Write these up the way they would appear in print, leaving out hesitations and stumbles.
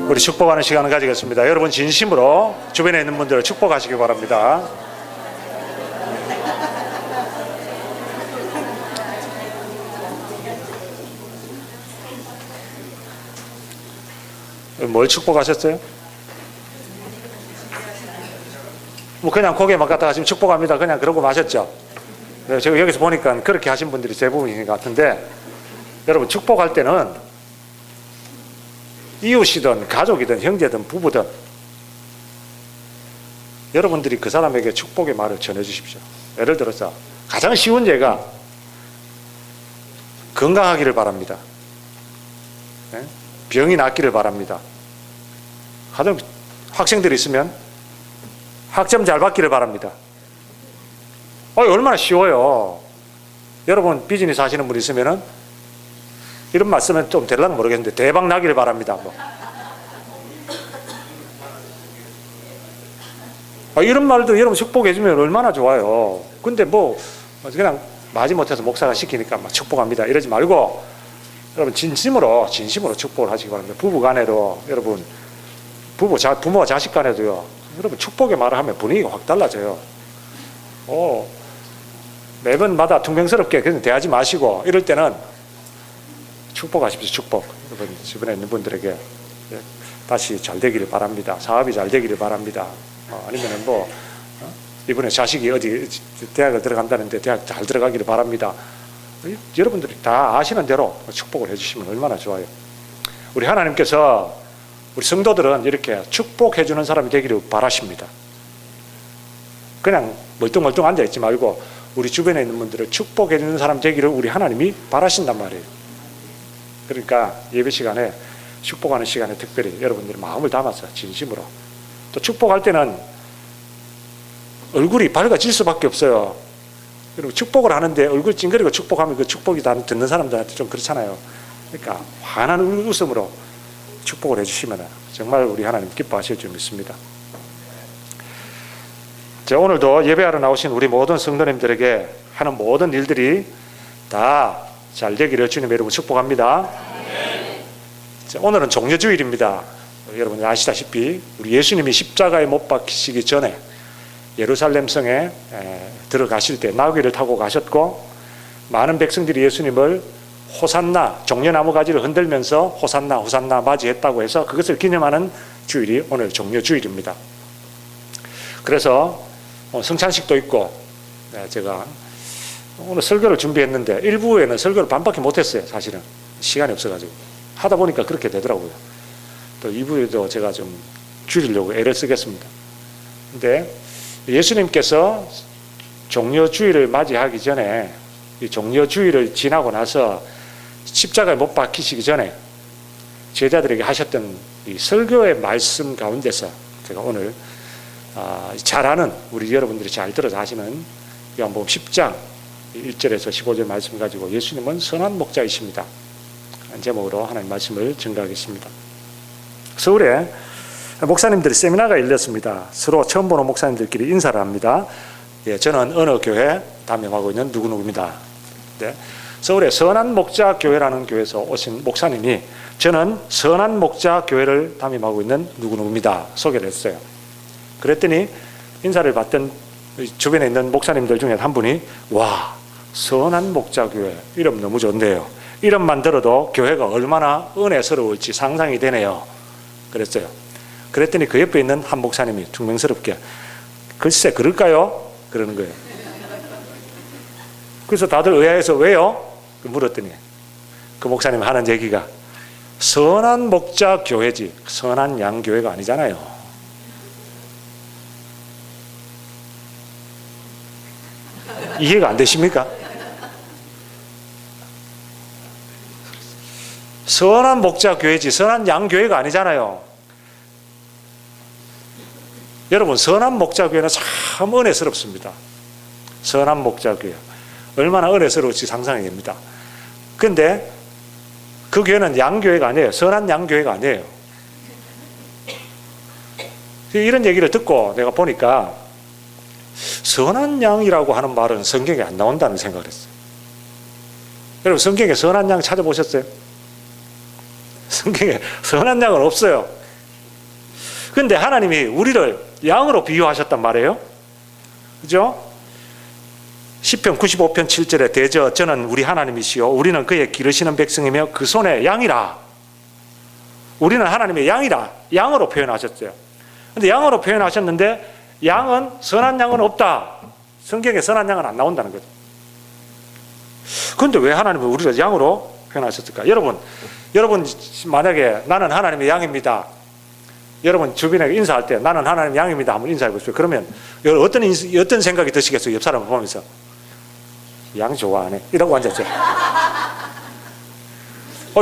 우리 축복하는 시간을 가지겠습니다. 여러분 진심으로 주변에 있는 분들을 축복하시기 바랍니다. 뭘 축복하셨어요? 뭐 그냥 고개만 갖다가 지금 축복합니다. 그냥 그러고 마셨죠? 네, 제가 여기서 보니까 그렇게 하신 분들이 대부분인 것 같은데, 여러분 축복할 때는 이웃이든 가족이든 형제든 부부든 여러분들이 그 사람에게 축복의 말을 전해주십시오. 예를 들어서 가장 쉬운 예가 건강하기를 바랍니다. 네? 병이 낫기를 바랍니다. 가정 학생들이 있으면 학점 잘 받기를 바랍니다. 얼마나 쉬워요. 여러분 비즈니스 하시는 분 있으면은 이런 말 쓰면 좀 될랑가 모르겠는데 대박 나기를 바랍니다. 이런 말도 여러분 축복해 주면 얼마나 좋아요. 근데 뭐 그냥 마지못해서 목사가 시키니까 막 축복합니다 이러지 말고 여러분 진심으로 축복을 하시기 바랍니다. 부부 간에도 여러분 부모와 자식 간에도요. 여러분 축복의 말을 하면 분위기가 확 달라져요. 매번마다 퉁명스럽게 그냥 대하지 마시고 이럴 때는 축복하십시오. 축복. 여러분 주변에 있는 분들에게 다시 잘 되기를 바랍니다. 사업이 잘 되기를 바랍니다. 아니면은 이번에 자식이 어디 대학을 들어간다는데 대학 잘 들어가기를 바랍니다. 여러분들이 다 아시는 대로 축복을 해주시면 얼마나 좋아요. 우리 하나님께서 우리 성도들은 이렇게 축복해 주는 사람이 되기를 바라십니다. 그냥 멀뚱멀뚱 앉아있지 말고 우리 주변에 있는 분들을 축복해 주는 사람 되기를 우리 하나님이 바라신단 말이에요. 그러니까 예배 시간에 축복하는 시간에 특별히 여러분들이 마음을 담아서 진심으로, 또 축복할 때는 얼굴이 밝아질 수밖에 없어요. 그리고 축복을 하는데 얼굴 찡그리고 축복하면 그 축복이 듣는 사람들한테 좀 그렇잖아요. 그러니까 환한 웃음으로 축복을 해주시면 정말 우리 하나님 기뻐하실 줄 믿습니다. 자, 오늘도 예배하러 나오신 우리 모든 성도님들에게 하는 모든 일들이 다 잘 되기를 주님 여러분 축복합니다. 자, 오늘은 종려주일입니다. 여러분 아시다시피 우리 예수님이 십자가에 못 박히시기 전에 예루살렘 성에 들어가실 때 나귀를 타고 가셨고, 많은 백성들이 예수님을 호산나, 종려나무 가지를 흔들면서 호산나 호산나 맞이했다고 해서 그것을 기념하는 주일이 오늘 종려주일입니다. 그래서 성찬식도 있고, 제가 오늘 설교를 준비했는데 1부에는 설교를 반밖에 못했어요. 사실은 시간이 없어가지고 하다 보니까 그렇게 되더라고요. 또 2부에도 제가 좀 줄이려고 애를 쓰겠습니다. 근데 예수님께서 종려주일을 맞이하기 전에, 이 종려주일을 지나고 나서 십자가에 못 박히시기 전에 제자들에게 하셨던 이 설교의 말씀 가운데서 제가 오늘 잘 아는, 우리 여러분들이 잘 들어서 하시는 요한복음 10장 1절에서 15절 말씀 가지고 예수님은 선한 목자이십니다 제목으로 하나님 말씀을 전가하겠습니다. 서울에 목사님들이 세미나가 열렸습니다. 서로 처음 보는 목사님들끼리 인사를 합니다. 저는 어느 교회 담임하고 있는 누구누구입니다. 서울의 선한 목자 교회라는 교회에서 오신 목사님이 저는 선한 목자 교회를 담임하고 있는 누구누구입니다 소개를 했어요. 그랬더니 인사를 받던 주변에 있는 목사님들 중에 한 분이, 와, 선한 목자 교회 이름 너무 좋네요. 이름만 들어도 교회가 얼마나 은혜스러울지 상상이 되네요. 그랬어요. 그랬더니 그 옆에 있는 한 목사님이 퉁명스럽게, 글쎄 그럴까요? 그러는 거예요. 그래서 다들 의아해서 왜요? 물었더니 그 목사님 하는 얘기가 선한 목자 교회지 선한 양 교회가 아니잖아요. 이해가 안 되십니까? 선한 목자 교회지 선한 양 교회가 아니잖아요. 여러분 선한 목자 교회는 참 은혜스럽습니다. 선한 목자 교회 얼마나 은혜스러울지 상상이 됩니다. 그런데 그 교회는 양 교회가 아니에요. 선한 양 교회가 아니에요. 이런 얘기를 듣고 내가 보니까 선한 양이라고 하는 말은 성경에 안 나온다는 생각을 했어요. 여러분 성경에 선한 양 찾아보셨어요? 성경에 선한 양은 없어요. 근데 하나님이 우리를 양으로 비유하셨단 말이에요. 그죠? 시편 95편 7절에 대저 저는 우리 하나님이시요 우리는 그의 기르시는 백성이며 그 손에 양이라. 우리는 하나님의 양이라. 양으로 표현하셨어요. 근데 양으로 표현하셨는데 양은 선한 양은 없다. 성경에 선한 양은 안 나온다는 거죠. 그런데 왜 하나님은 우리를 양으로 표현하셨을까? 여러분 만약에 나는 하나님의 양입니다. 여러분 주변에 인사할 때 나는 하나님 양입니다 한번 인사해 보세요. 그러면 어떤 생각이 드시겠어요? 옆 사람을 보면서 양 좋아하네 이러고 앉았죠.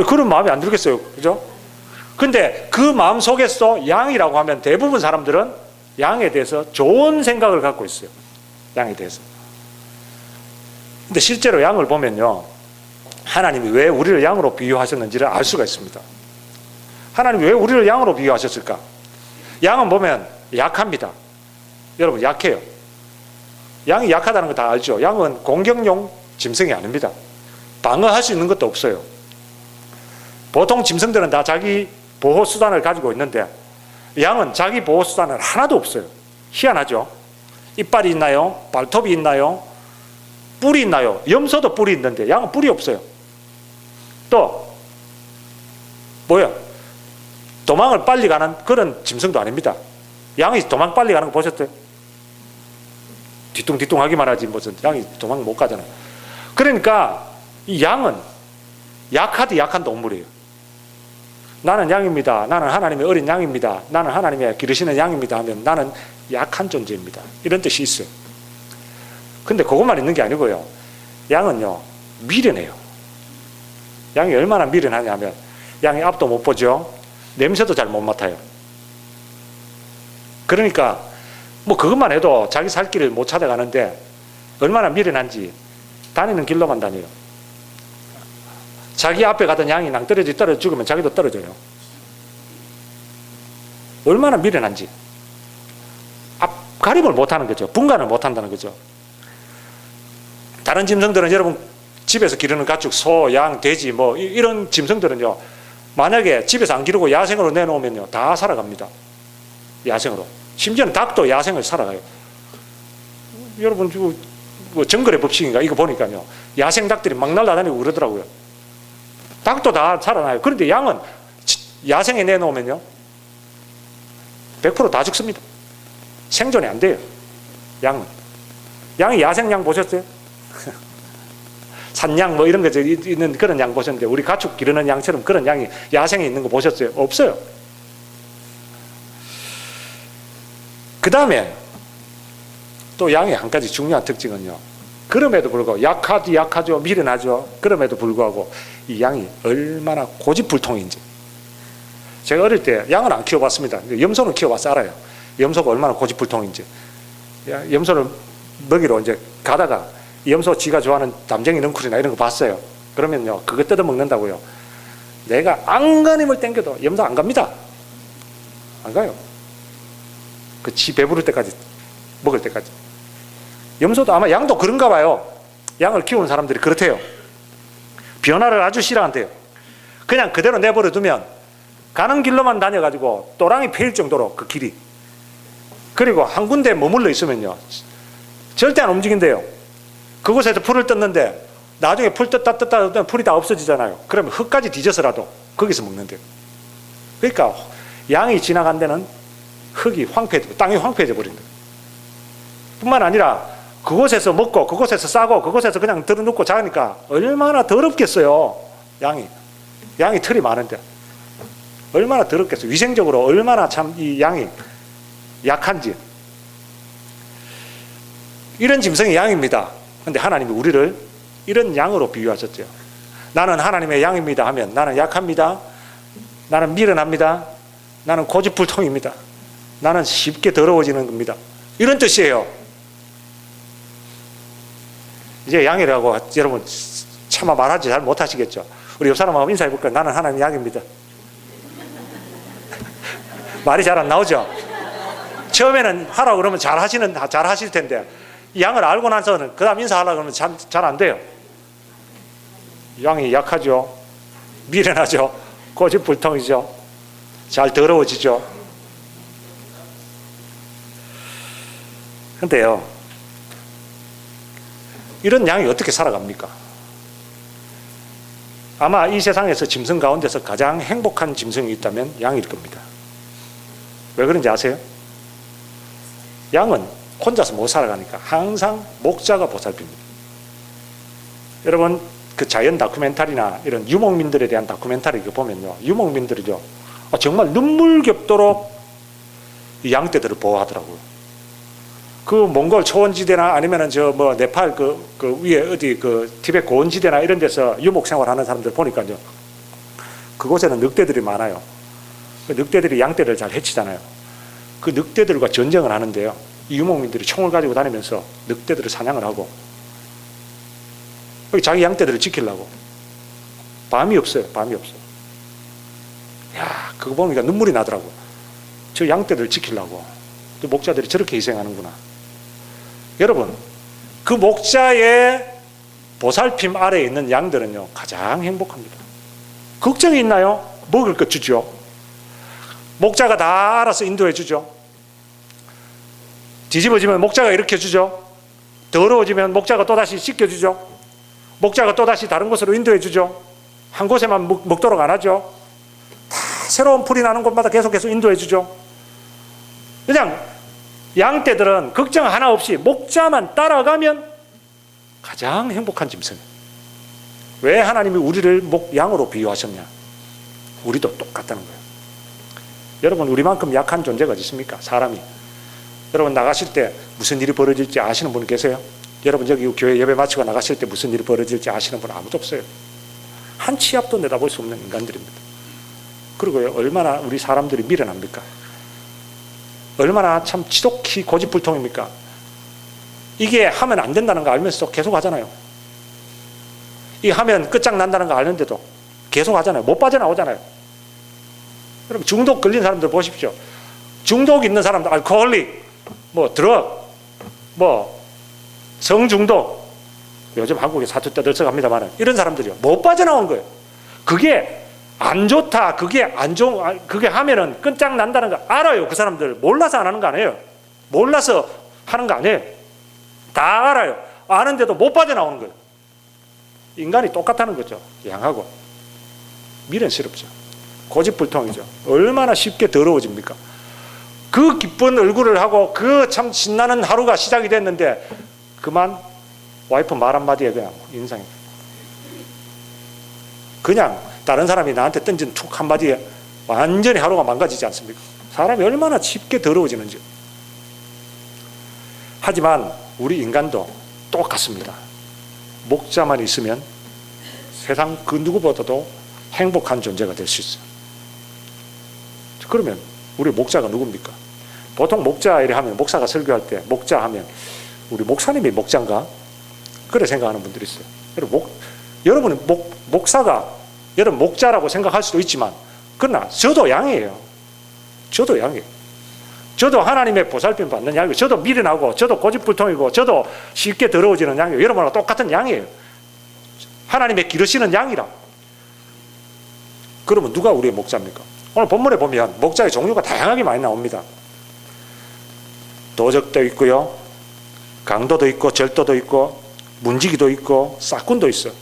그런 마음이 안 들겠어요. 그죠? 근데 그 마음 속에서 양이라고 하면 대부분 사람들은 양에 대해서 좋은 생각을 갖고 있어요. 양에 대해서. 근데 실제로 양을 보면요, 하나님이 왜 우리를 양으로 비유하셨는지를 알 수가 있습니다. 하나님이 왜 우리를 양으로 비유하셨을까? 양은 보면 약합니다. 여러분 약해요. 양이 약하다는 거 다 알죠? 양은 공격용 짐승이 아닙니다. 방어할 수 있는 것도 없어요. 보통 짐승들은 다 자기 보호수단을 가지고 있는데 양은 자기 보호수단은 하나도 없어요. 희한하죠? 이빨이 있나요? 발톱이 있나요? 뿔이 있나요? 염소도 뿔이 있는데 양은 뿔이 없어요. 또 뭐야? 도망을 빨리 가는 그런 짐승도 아닙니다. 양이 도망 빨리 가는 거 보셨어요? 뒤뚱뒤뚱 하기만 하지 무슨 양이 도망 못 가잖아요. 그러니까 이 양은 약하디 약한 동물이에요. 나는 양입니다. 나는 하나님의 어린 양입니다. 나는 하나님의 기르시는 양입니다 하면 나는 약한 존재입니다. 이런 뜻이 있어요. 근데 그것만 있는 게 아니고요. 양은요, 미련해요. 양이 얼마나 미련하냐면 양이 앞도 못 보죠. 냄새도 잘 못 맡아요. 그러니까 뭐 그것만 해도 자기 살 길을 못 찾아가는데 얼마나 미련한지 다니는 길로만 다녀요. 자기 앞에 가던 양이 낭떠러지 떨어져 죽으면 자기도 떨어져요. 얼마나 미련한지. 앞가림을 못하는 거죠. 분간을 못한다는 거죠. 다른 짐승들은 여러분 집에서 기르는 가축, 소, 양, 돼지 뭐 이런 짐승들은요, 만약에 집에서 안 기르고 야생으로 내놓으면요 다 살아갑니다. 야생으로. 심지어는 닭도 야생을 살아가요. 여러분 뭐 정글의 법칙인가 이거 보니까요 야생 닭들이 막 날아다니고 그러더라고요. 닭도 다 살아나요. 그런데 양은 야생에 내놓으면요 100% 다 죽습니다. 생존이 안 돼요. 양이 야생 양 보셨어요? 산양 뭐 이런 거 있는 그런 양 보셨는데 우리 가축 기르는 양처럼 그런 양이 야생에 있는 거 보셨어요? 없어요. 그 다음에 또 양의 한 가지 중요한 특징은요, 그럼에도 불구하고 약하죠, 미련하죠. 그럼에도 불구하고 이 양이 얼마나 고집불통인지. 제가 어릴 때 양은 안 키워봤습니다. 염소는 키워봐서 알아요. 염소가 얼마나 고집불통인지. 염소를 먹이로 이제 가다가 염소 지가 좋아하는 담쟁이 넝쿨이나 이런 거 봤어요. 그러면요 그거 뜯어 먹는다고요. 내가 안간힘을 땡겨도 염소 안 갑니다. 안 가요. 그 지 배부를 때까지 먹을 때까지. 염소도 아마 양도 그런가 봐요. 양을 키우는 사람들이 그렇대요. 변화를 아주 싫어한대요. 그냥 그대로 내버려 두면 가는 길로만 다녀가지고 또랑이 패일 정도로 그 길이. 그리고 한 군데 머물러 있으면요 절대 안 움직인대요. 그곳에서 풀을 뜯는데 나중에 풀 뜯다 풀이 다 없어지잖아요. 그러면 흙까지 뒤져서라도 거기서 먹는데요. 그러니까 양이 지나간 데는 흙이 황폐해지고 땅이 황폐해져 버린다. 뿐만 아니라 그곳에서 먹고 그곳에서 싸고 그곳에서 그냥 들어눕고 자니까 얼마나 더럽겠어요. 양이 털이 많은데 얼마나 더럽겠어요. 위생적으로 얼마나 참 이 양이 약한지. 이런 짐승이 양입니다. 근데 하나님이 우리를 이런 양으로 비유하셨죠. 나는 하나님의 양입니다 하면 나는 약합니다. 나는 미련합니다. 나는 고집불통입니다. 나는 쉽게 더러워지는 겁니다. 이런 뜻이에요. 이제 양이라고 여러분 차마 말하지 잘 못하시겠죠. 우리 옆 사람하고 인사해 볼까요? 나는 하나님의 양입니다. 말이 잘 안 나오죠. 처음에는 하라고 그러면 잘 하실 텐데 양을 알고 나서는 그 다음 인사하려고 그러면 잘 안 돼요. 양이 약하죠. 미련하죠. 고집불통이죠. 잘 더러워지죠. 근데요, 이런 양이 어떻게 살아갑니까? 아마 이 세상에서 짐승 가운데서 가장 행복한 짐승이 있다면 양일 겁니다. 왜 그런지 아세요? 양은 혼자서 못 살아가니까 항상 목자가 보살핍니다. 여러분, 그 자연 다큐멘터리나 이런 유목민들에 대한 다큐멘터리 보면요, 유목민들이죠, 정말 눈물겹도록 이 양떼들을 보호하더라고요. 그 몽골 초원지대나 아니면은 네팔 그 위에 어디 그 티베트 고원지대나 이런 데서 유목 생활하는 사람들 보니까요, 그곳에는 늑대들이 많아요. 그 늑대들이 양떼를 잘 해치잖아요. 그 늑대들과 전쟁을 하는데요, 이 유목민들이 총을 가지고 다니면서 늑대들을 사냥을 하고 자기 양떼들을 지키려고 밤이 없어요. 밤이 없어. 야, 그거 보니까 눈물이 나더라고. 저 양떼들을 지키려고 또 목자들이 저렇게 희생하는구나. 여러분, 그 목자의 보살핌 아래에 있는 양들은요, 가장 행복합니다. 걱정이 있나요? 먹을 것 주죠. 목자가 다 알아서 인도해 주죠. 뒤집어지면 목자가 일으켜 주죠. 더러워지면 목자가 또다시 씻겨주죠. 목자가 또다시 다른 곳으로 인도해 주죠. 한 곳에만 먹도록 안 하죠. 다 새로운 풀이 나는 곳마다 계속해서 인도해 주죠. 그냥 양떼들은 걱정 하나 없이 목자만 따라가면 가장 행복한 짐승이에요. 왜 하나님이 우리를 양으로 비유하셨냐? 우리도 똑같다는 거예요. 여러분, 우리만큼 약한 존재가 어디 있습니까? 사람이. 여러분, 나가실 때 무슨 일이 벌어질지 아시는 분 계세요? 여러분, 여기 교회 예배 마치고 나가실 때 무슨 일이 벌어질지 아시는 분 아무도 없어요. 한 치 앞도 내다볼 수 없는 인간들입니다. 그리고 얼마나 우리 사람들이 미련합니까? 얼마나 참 지독히 고집불통입니까? 이게 하면 안 된다는 거 알면서도 계속 하잖아요. 이게 하면 끝장난다는 거 아는데도 계속 하잖아요. 못 빠져나오잖아요. 여러분, 중독 걸린 사람들 보십시오. 중독 있는 사람들, 알코올릭, 드럭, 성중독, 요즘 한국에 사투 떠들썩합니다만 이런 사람들이요, 못 빠져나온 거예요. 그게 안 좋다, 그게 하면은 끝장난다는 거 알아요. 그 사람들 몰라서 안 하는 거 아니에요. 몰라서 하는 거 아니에요. 다 알아요. 아는데도 못 빠져나오는 거예요. 인간이 똑같다는 거죠. 양하고 미련스럽죠. 고집불통이죠. 얼마나 쉽게 더러워집니까? 그 기쁜 얼굴을 하고 그 참 신나는 하루가 시작이 됐는데 그만 와이프 말 한마디에 그냥 인상이, 그냥 다른 사람이 나한테 던진 툭 한마디에 완전히 하루가 망가지지 않습니까? 사람이 얼마나 쉽게 더러워지는지. 하지만 우리 인간도 똑같습니다. 목자만 있으면 세상 그 누구보다도 행복한 존재가 될 수 있어요. 그러면 우리 목자가 누굽니까? 보통 목자 이래 하면, 목사가 설교할 때 목자 하면 우리 목사님이 목자인가? 그래 생각하는 분들이 있어요. 여러분은 목사가 여러분 목자라고 생각할 수도 있지만, 그러나 저도 양이에요. 저도 양이에요. 저도 하나님의 보살핌 받는 양이에요. 저도 미련하고, 저도 고집불통이고, 저도 쉽게 더러워지는 양이에요. 여러분과 똑같은 양이에요. 하나님의 기르시는 양이라. 그러면 누가 우리의 목자입니까? 오늘 본문에 보면 목자의 종류가 다양하게 많이 나옵니다. 도적도 있고요, 강도도 있고, 절도도 있고, 문지기도 있고, 싹군도 있어요.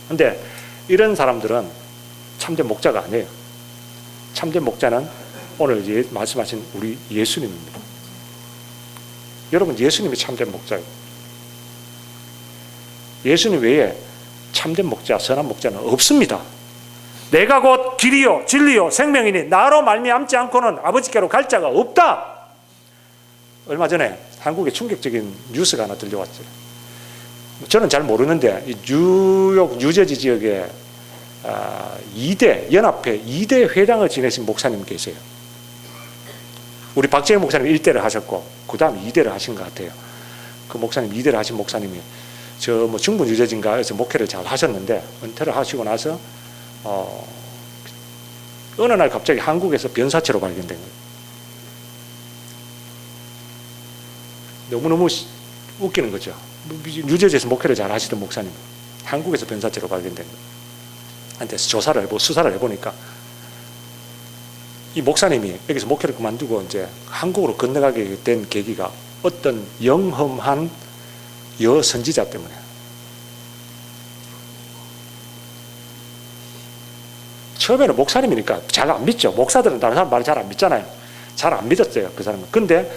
근데 이런 사람들은 참된 목자가 아니에요. 참된 목자는 오늘 말씀하신 우리 예수님입니다. 여러분, 예수님이 참된 목자예요. 예수님 외에 참된 목자, 선한 목자는 없습니다. 내가 곧 길이요 진리요 생명이니 나로 말미암지 않고는 아버지께로 갈 자가 없다. 얼마 전에 한국에 충격적인 뉴스가 하나 들려왔어요. 저는 잘 모르는데 이 뉴욕 뉴저지 지역에 2대 연합회 2대 회장을 지내신 목사님 계세요. 우리 박재영 목사님 1대를 하셨고 그 다음 2대를 하신 것 같아요. 그 목사님 2대를 하신 목사님이 중부 뉴저지인가에서 목회를 잘 하셨는데 은퇴를 하시고 나서 어느 날 갑자기 한국에서 변사체로 발견된 거예요. 너무너무 웃기는 거죠. 뉴저지에서 목회를 잘 하시던 목사님 한국에서 변사체로 발견된 거예요. 한테 수사를 해보니까 이 목사님이 여기서 목회를 그만두고 이제 한국으로 건너가게 된 계기가 어떤 영험한 여선지자 때문에. 처음에는 목사님이니까 잘 안 믿죠. 목사들은 다른 사람 말을 잘 안 믿잖아요. 잘 안 믿었어요, 그 사람은. 근데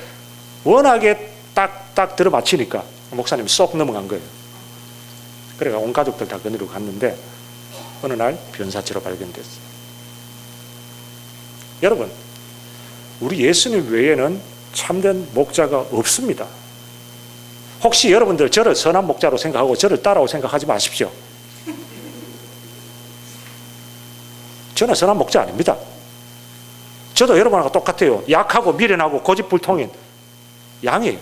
워낙에 딱 들어맞히니까 목사님이 쏙 넘어간 거예요. 그래가 온 가족들 다 거느리고 갔는데 어느 날 변사체로 발견됐어요. 여러분, 우리 예수님 외에는 참된 목자가 없습니다. 혹시 여러분들 저를 선한 목자로 생각하고 저를 따라오 생각하지 마십시오. 저는 선한 목자 아닙니다. 저도 여러분하고 똑같아요. 약하고 미련하고 고집불통인 양이에요.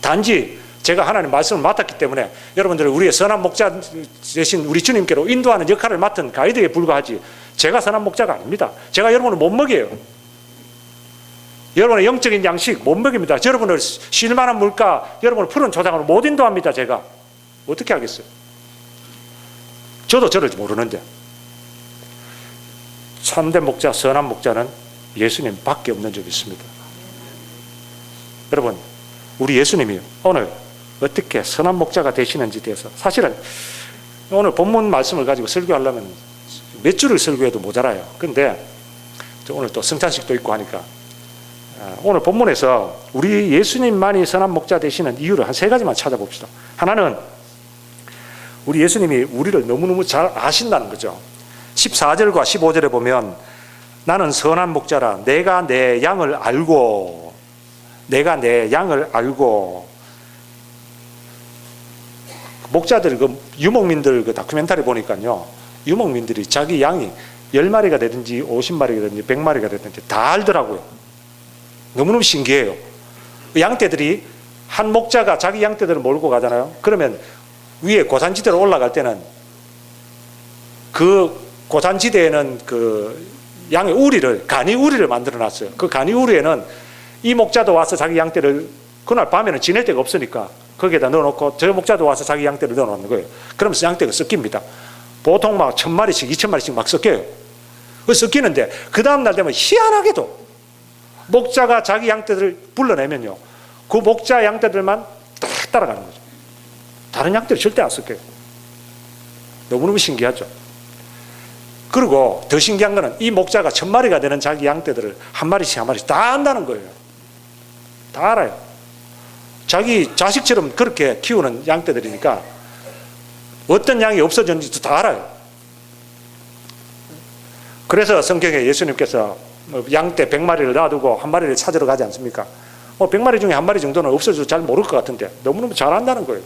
단지 제가 하나님 말씀을 맡았기 때문에 여러분들 우리의 선한 목자 대신 우리 주님께로 인도하는 역할을 맡은 가이드에 불과하지, 제가 선한 목자가 아닙니다. 제가 여러분을 못 먹여요. 여러분의 영적인 양식 못 먹입니다. 여러분을 쉴만한 물가, 여러분을 푸른 조장으로 못 인도합니다. 제가 어떻게 하겠어요? 저도 저를 모르는데. 참된 목자, 선한 목자는 예수님 밖에 없는 적이 있습니다. 여러분, 우리 예수님이 오늘 어떻게 선한 목자가 되시는지에 대해서, 사실은 오늘 본문 말씀을 가지고 설교하려면 몇 줄을 설교해도 모자라요. 그런데 오늘 또 성찬식도 있고 하니까 오늘 본문에서 우리 예수님만이 선한 목자 되시는 이유를 한 세 가지만 찾아봅시다. 하나는 우리 예수님이 우리를 너무너무 잘 아신다는 거죠. 14절과 15절에 보면 나는 선한 목자라 내가 내 양을 알고 목자들 유목민들 다큐멘터리 보니까요, 유목민들이 자기 양이 10마리가 되든지 50마리가 되든지 100마리가 되든지 다 알더라고요. 너무너무 신기해요. 양떼들이 한 목자가 자기 양떼들을 몰고 가잖아요. 그러면 위에 고산지대로 올라갈 때는 그 고산지대에는 그 양의 우리를, 간이 우리를 만들어 놨어요. 그 간이 우리에는 이 목자도 와서 자기 양떼를, 그날 밤에는 지낼 데가 없으니까 거기에다 넣어놓고 저 목자도 와서 자기 양떼를 넣어놓는 거예요. 그러면서 양떼가 섞입니다. 보통 막 1000마리씩 2000마리씩 막 섞여요. 그 섞이는데 그 다음날 되면 희한하게도 목자가 자기 양떼들을 불러내면요, 그 목자 양떼들만 딱 따라가는 거죠. 다른 양떼를 절대 안 섞여요. 너무너무 신기하죠. 그리고 더 신기한 거는 이 목자가 1000마리가 되는 자기 양떼들을 한 마리씩 다 안다는 거예요. 다 알아요. 자기 자식처럼 그렇게 키우는 양떼들이니까 어떤 양이 없어졌는지도 다 알아요. 그래서 성경에 예수님께서 양떼 100마리를 놔두고 한 마리를 찾으러 가지 않습니까? 100마리 중에 한 마리 정도는 없어져도 잘 모를 것 같은데 너무너무 잘 안다는 거예요.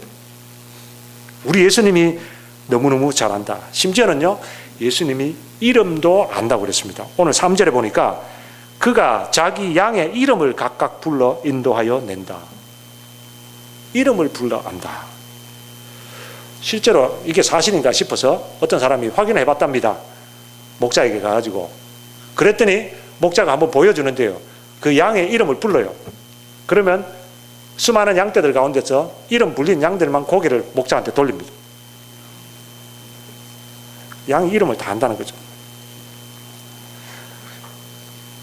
우리 예수님이 너무너무 잘 안다. 심지어는요, 예수님이 이름도 안다고 그랬습니다. 오늘 3절에 보니까 그가 자기 양의 이름을 각각 불러 인도하여 낸다. 이름을 불러 안다. 실제로 이게 사실인가 싶어서 어떤 사람이 확인해 봤답니다. 목자에게 가가지고. 그랬더니 목자가 한번 보여주는데요, 그 양의 이름을 불러요. 그러면 수많은 양떼들 가운데서 이름 불린 양들만 고개를 목자한테 돌립니다. 양 이름을 다 안다는 거죠.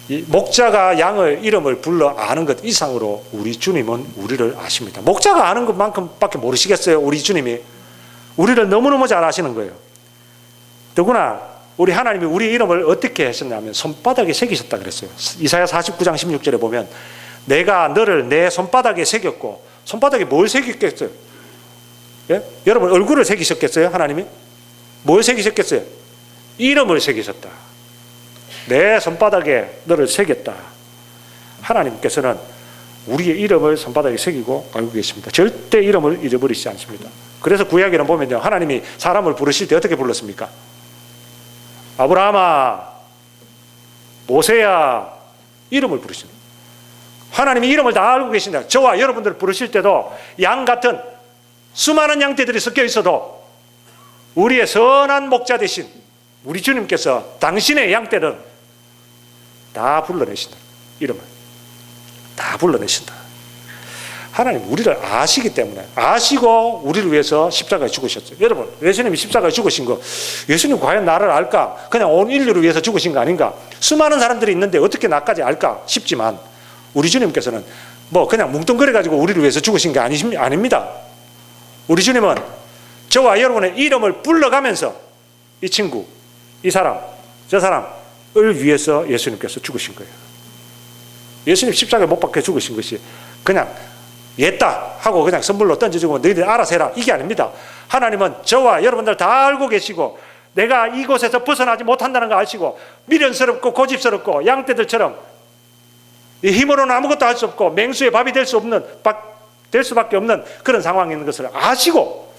이 목자가 양을 이름을 불러 아는 것 이상으로 우리 주님은 우리를 아십니다. 목자가 아는 것만큼밖에 모르시겠어요? 우리 주님이 우리를 너무너무 잘 아시는 거예요. 더구나 우리 하나님이 우리 이름을 어떻게 하셨냐면 손바닥에 새기셨다 그랬어요. 이사야 49장 16절에 보면 내가 너를 내 손바닥에 새겼고, 손바닥에 뭘 새겼겠어요? 예? 여러분 얼굴을 새기셨겠어요? 하나님이? 뭘 새기셨겠어요? 이름을 새기셨다. 내 손바닥에 너를 새겼다. 하나님께서는 우리의 이름을 손바닥에 새기고 알고 계십니다. 절대 이름을 잊어버리지 않습니다. 그래서 구약에는 보면요, 하나님이 사람을 부르실 때 어떻게 불렀습니까? 아브라함아, 모세야, 이름을 부르신다. 하나님이 이름을 다 알고 계신다. 저와 여러분들 부르실 때도 양 같은 수많은 양떼들이 섞여 있어도 우리의 선한 목자 되신 우리 주님께서 당신의 양떼를 다 불러내신다. 이름을 다 불러내신다. 하나님 우리를 아시기 때문에, 아시고 우리를 위해서 십자가에 죽으셨어요. 여러분, 예수님이 십자가에 죽으신 거, 예수님 과연 나를 알까? 그냥 온 인류를 위해서 죽으신 거 아닌가? 수많은 사람들이 있는데 어떻게 나까지 알까 싶지만 우리 주님께서는 뭐 그냥 뭉뚱그려가지고 우리를 위해서 죽으신 게 아닙니다. 우리 주님은 저와 여러분의 이름을 불러가면서 이 친구, 이 사람, 저 사람을 위해서 예수님께서 죽으신 거예요. 예수님 십자가에 못 박혀 죽으신 것이 그냥 옛다 하고 그냥 선물로 던져주고 너희들 알아서 해라, 이게 아닙니다. 하나님은 저와 여러분들 다 알고 계시고 내가 이곳에서 벗어나지 못한다는 거 아시고 미련스럽고 고집스럽고 양떼들처럼 이 힘으로는 아무것도 할 수 없고 맹수의 밥이 될 수밖에 없는 그런 상황에 있는 것을 아시고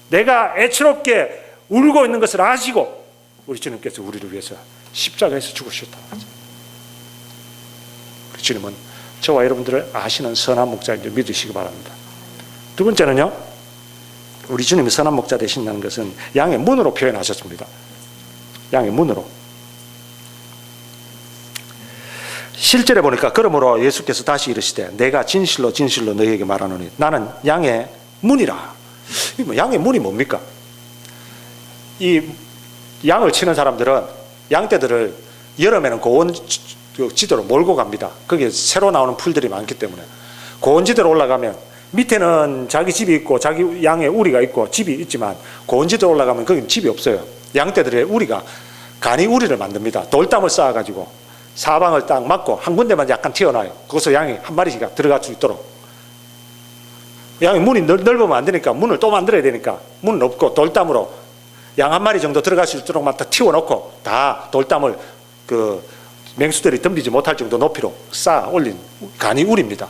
내가 애처롭게 울고 있는 것을 아시고 우리 주님께서 우리를 위해서 십자가에서 죽으셨다는 거죠. 우리 주님은 저와 여러분들을 아시는 선한 목자인 줄 믿으시기 바랍니다. 두 번째는요, 우리 주님이 선한 목자 되신다는 것은 양의 문으로 표현하셨습니다. 양의 문으로. 실제로 보니까 그러므로 예수께서 다시 이르시되 내가 진실로 진실로 너희에게 말하노니 나는 양의 문이라. 양의 문이 뭡니까? 이 양을 치는 사람들은 양떼들을 여름에는 고온 지대로 몰고 갑니다. 거기에 새로 나오는 풀들이 많기 때문에 고온 지대로 올라가면 밑에는 자기 집이 있고 자기 양의 우리가 있고 집이 있지만 고온 지대로 올라가면 거기는 집이 없어요. 양떼들의 우리가 간이 우리를 만듭니다. 돌담을 쌓아가지고 사방을 딱 막고 한 군데만 약간 튀어나와요. 거기서 양이 한 마리씩 들어갈 수 있도록. 양이 문이 넓으면 안 되니까 문을 또 만들어야 되니까 문은 없고 돌담으로 양 한 마리 정도 들어갈 수 있도록만 딱 튀어놓고 다 돌담을 그 맹수들이 덤비지 못할 정도 높이로 쌓아 올린 간이 우리입니다.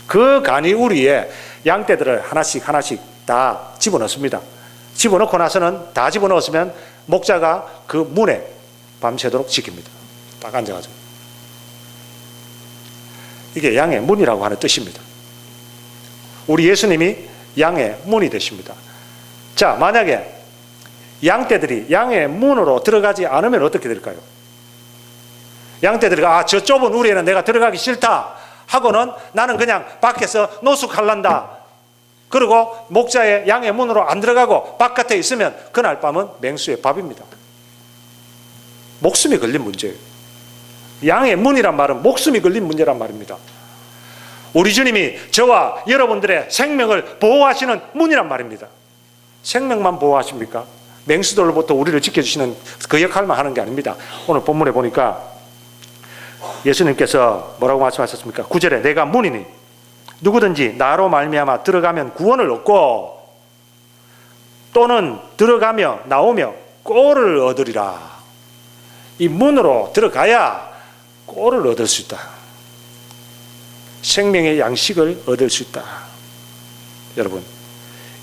그 간이 우리에 양떼들을 하나씩 하나씩 다 집어넣습니다. 집어넣고 나서는 다 집어넣었으면 목자가 그 문에 밤새도록 지킵니다. 딱 앉아가지고. 이게 양의 문이라고 하는 뜻입니다. 우리 예수님이 양의 문이 되십니다. 자, 만약에 양떼들이 양의 문으로 들어가지 않으면 어떻게 될까요? 양떼들이 저 좁은 우리에는 내가 들어가기 싫다 하고는 나는 그냥 밖에서 노숙할란다. 그리고 목자의 양의 문으로 안 들어가고 바깥에 있으면 그날 밤은 맹수의 밥입니다. 목숨이 걸린 문제예요. 양의 문이란 말은 목숨이 걸린 문제란 말입니다. 우리 주님이 저와 여러분들의 생명을 보호하시는 문이란 말입니다. 생명만 보호하십니까? 맹수들로부터 우리를 지켜주시는 그 역할만 하는 게 아닙니다. 오늘 본문에 보니까 예수님께서 뭐라고 말씀하셨습니까? 9절에 내가 문이니 누구든지 나로 말미암아 들어가면 구원을 얻고 또는 들어가며 나오며 꼴을 얻으리라. 이 문으로 들어가야 꼴을 얻을 수 있다. 생명의 양식을 얻을 수 있다. 여러분,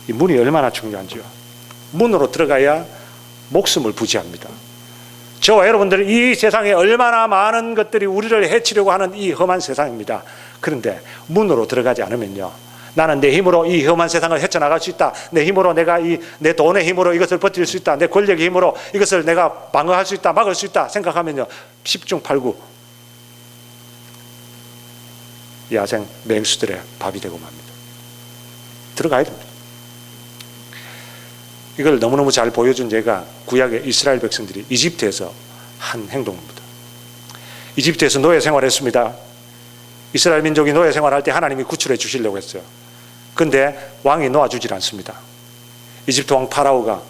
이 문이 얼마나 중요한지요. 문으로 들어가야 목숨을 부지합니다. 저와 여러분들은 이 세상에 얼마나 많은 것들이 우리를 해치려고 하는 이 험한 세상입니다. 그런데 문으로 들어가지 않으면요, 나는 내 힘으로 이 험한 세상을 헤쳐나갈 수 있다. 내 힘으로 내가 내 돈의 힘으로 이것을 버틸 수 있다. 내 권력의 힘으로 이것을 내가 방어할 수 있다. 막을 수 있다 생각하면요, 10중 8구 야생 맹수들의 밥이 되고 맙니다. 들어가야 됩니다. 이걸 너무너무 잘 보여준 예가 구약의 이스라엘 백성들이 이집트에서 한 행동입니다. 이집트에서 노예 생활했습니다. 이스라엘 민족이 노예 생활할 때 하나님이 구출해 주시려고 했어요. 그런데 왕이 놓아주질 않습니다. 이집트 왕 파라오가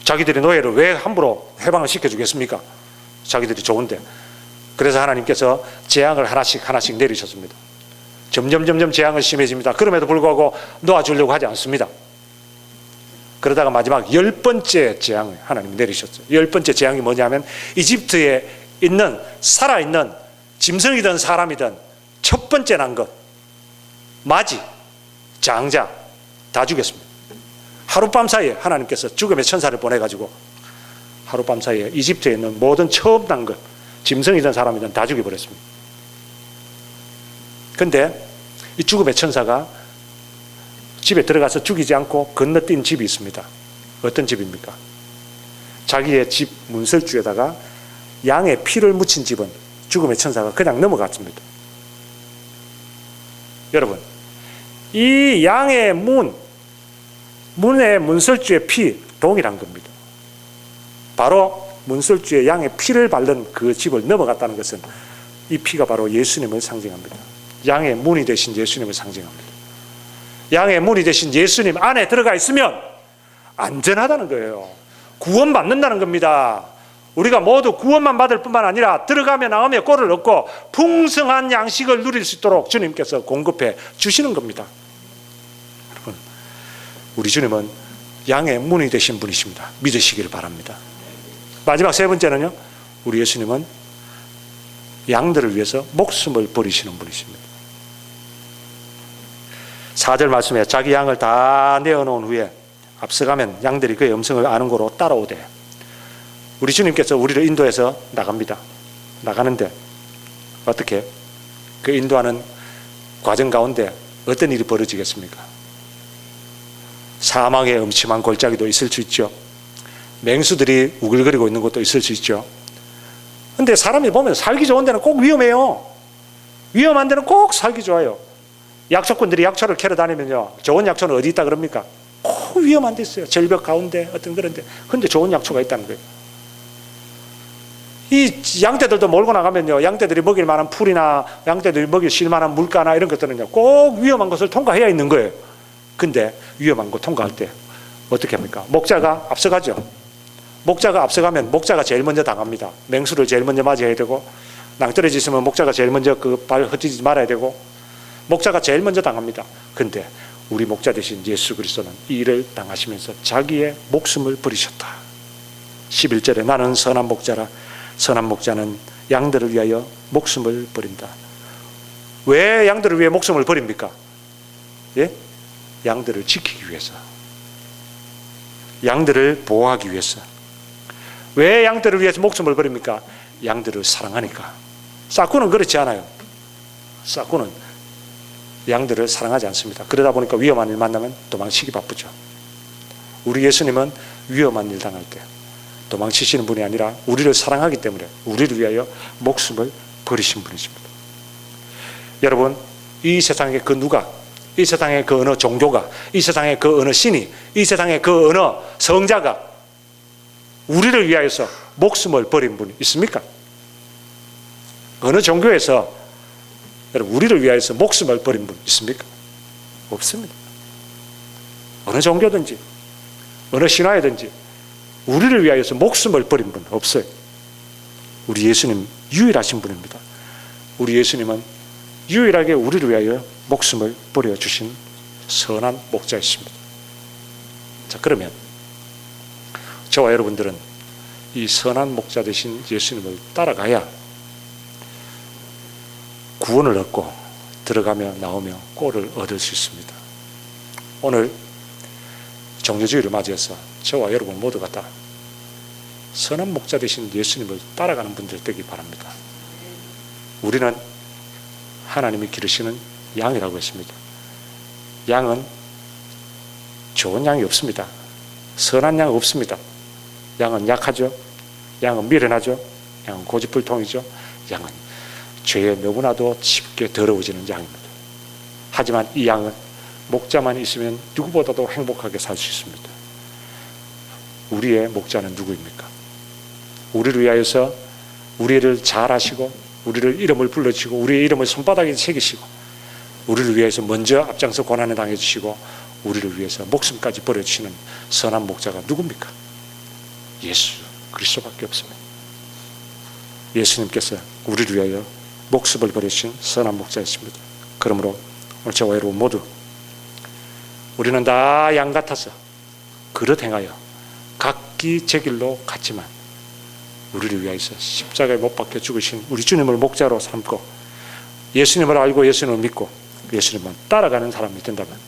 자기들이 노예를 왜 함부로 해방을 시켜주겠습니까? 자기들이 좋은데. 그래서 하나님께서 재앙을 하나씩 하나씩 내리셨습니다. 점점 재앙은 심해집니다. 그럼에도 불구하고 놓아주려고 하지 않습니다. 그러다가 마지막 10번째 재앙을 하나님이 내리셨어요. 10번째 재앙이 뭐냐면 이집트에 있는 살아있는 짐승이든 사람이든 첫 번째 난 것, 마지, 장자 다 죽였습니다. 하룻밤 사이에 하나님께서 죽음의 천사를 보내가지고 하룻밤 사이에 이집트에 있는 모든 처음 난 것, 짐승이든 사람이든 다 죽여버렸습니다. 근데 이 죽음의 천사가 집에 들어가서 죽이지 않고 건너뛴 집이 있습니다. 어떤 집입니까? 자기의 집 문설주에다가 양의 피를 묻힌 집은 죽음의 천사가 그냥 넘어갔습니다. 여러분, 이 양의 문의 문설주의 피 동일한 겁니다. 바로 문설주에 양의 피를 바른 그 집을 넘어갔다는 것은 이 피가 바로 예수님을 상징합니다. 양의 문이 되신 예수님을 상징합니다. 양의 문이 되신 예수님 안에 들어가 있으면 안전하다는 거예요. 구원받는다는 겁니다. 우리가 모두 구원만 받을 뿐만 아니라 들어가며 나오며 꼴을 얻고 풍성한 양식을 누릴 수 있도록 주님께서 공급해 주시는 겁니다. 여러분, 우리 주님은 양의 문이 되신 분이십니다. 믿으시기를 바랍니다. 마지막 세 번째는요, 우리 예수님은 양들을 위해서 목숨을 버리시는 분이십니다. 4절 말씀에 자기 양을 다 내어놓은 후에 앞서가면 양들이 그의 음성을 아는 고로 따라오되, 우리 주님께서 우리를 인도해서 나갑니다. 나가는데 어떻게? 그 인도하는 과정 가운데 어떤 일이 벌어지겠습니까? 사망의 음침한 골짜기도 있을 수 있죠. 맹수들이 우글거리고 있는 것도 있을 수 있죠. 근데 사람이 보면 살기 좋은 데는 꼭 위험해요. 위험한 데는 꼭 살기 좋아요. 약초꾼들이 약초를 캐러 다니면요, 좋은 약초는 어디 있다 그럽니까? 꼭 위험한 데 있어요. 절벽 가운데 어떤 그런 데. 근데 좋은 약초가 있다는 거예요. 이 양떼들도 몰고 나가면요, 양떼들이 먹일 만한 풀이나 양떼들이 먹일 쉴 만한 물가나 이런 것들은요, 꼭 위험한 것을 통과해야 있는 거예요. 근데 위험한 거 통과할 때 어떻게 합니까? 목자가 앞서가죠. 목자가 앞서가면 목자가 제일 먼저 당합니다. 맹수를 제일 먼저 맞이해야 되고, 낭떠러지 있으면 목자가 제일 먼저 그 발 흩어지지 말아야 되고, 목자가 제일 먼저 당합니다. 근데 우리 목자 되신 예수 그리스도는 이 일을 당하시면서 자기의 목숨을 버리셨다. 11절에 나는 선한 목자라, 선한 목자는 양들을 위하여 목숨을 버린다. 왜 양들을 위해 목숨을 버립니까? 예? 양들을 지키기 위해서, 양들을 보호하기 위해서. 왜 양들을 위해서 목숨을 버립니까? 양들을 사랑하니까. 싹구는 그렇지 않아요. 싹구는 양들을 사랑하지 않습니다. 그러다 보니까 위험한 일 만나면 도망치기 바쁘죠. 우리 예수님은 위험한 일 당할 때 도망치시는 분이 아니라 우리를 사랑하기 때문에 우리를 위하여 목숨을 버리신 분이십니다. 여러분, 이 세상의 그 누가, 이 세상의 그 어느 종교가, 이 세상의 그 어느 신이, 이 세상의 그 어느 성자가 우리를 위하여서 목숨을 버린 분이 있습니까? 어느 종교에서 여러분 우리를 위하여서 목숨을 버린 분 있습니까? 없습니다. 어느 종교든지 어느 신화이든지 우리를 위하여서 목숨을 버린 분 없어요. 우리 예수님 유일하신 분입니다. 우리 예수님은 유일하게 우리를 위하여 목숨을 버려주신 선한 목자이십니다. 자, 그러면 저와 여러분들은 이 선한 목자 되신 예수님을 따라가야 구원을 얻고 들어가며 나오며 꼴을 얻을 수 있습니다. 오늘 정죄주의를 맞이해서 저와 여러분 모두가 다 선한 목자 되신 예수님을 따라가는 분들 되기 바랍니다. 우리는 하나님이 기르시는 양이라고 했습니다. 양은 좋은 양이 없습니다. 선한 양 없습니다. 양은 약하죠. 양은 미련하죠. 양은 고집불통이죠. 양은 죄에 너무나도 쉽게 더러워지는 양입니다. 하지만 이 양은 목자만 있으면 누구보다도 행복하게 살 수 있습니다. 우리의 목자는 누구입니까? 우리를 위하여서 우리를 잘 아시고 우리를 이름을 불러주시고 우리의 이름을 손바닥에 새기시고 우리를 위해서 먼저 앞장서 고난을 당해주시고 우리를 위해서 목숨까지 버려주시는 선한 목자가 누굽니까? 예수 그리스도밖에 없습니다. 예수님께서 우리를 위하여 목숨을 버리신 선한 목자이십니다. 그러므로 오늘 저와 여러분 모두 우리는 다 양 같아서 그릇 행하여 각기 제 길로 갔지만 우리를 위하여서 십자가에 못 박혀 죽으신 우리 주님을 목자로 삼고 예수님을 알고 예수님을 믿고 예수님만 따라가는 사람이 된다면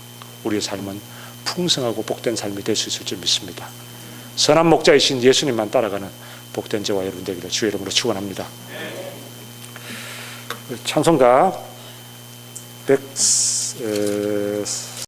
우리의 삶은 풍성하고 복된 삶이 될 수 있을 줄 믿습니다. 선한 목자이신 예수님만 따라가는 복된 저와 여러분 되기를 주의 이름으로 축원합니다. 찬송가 100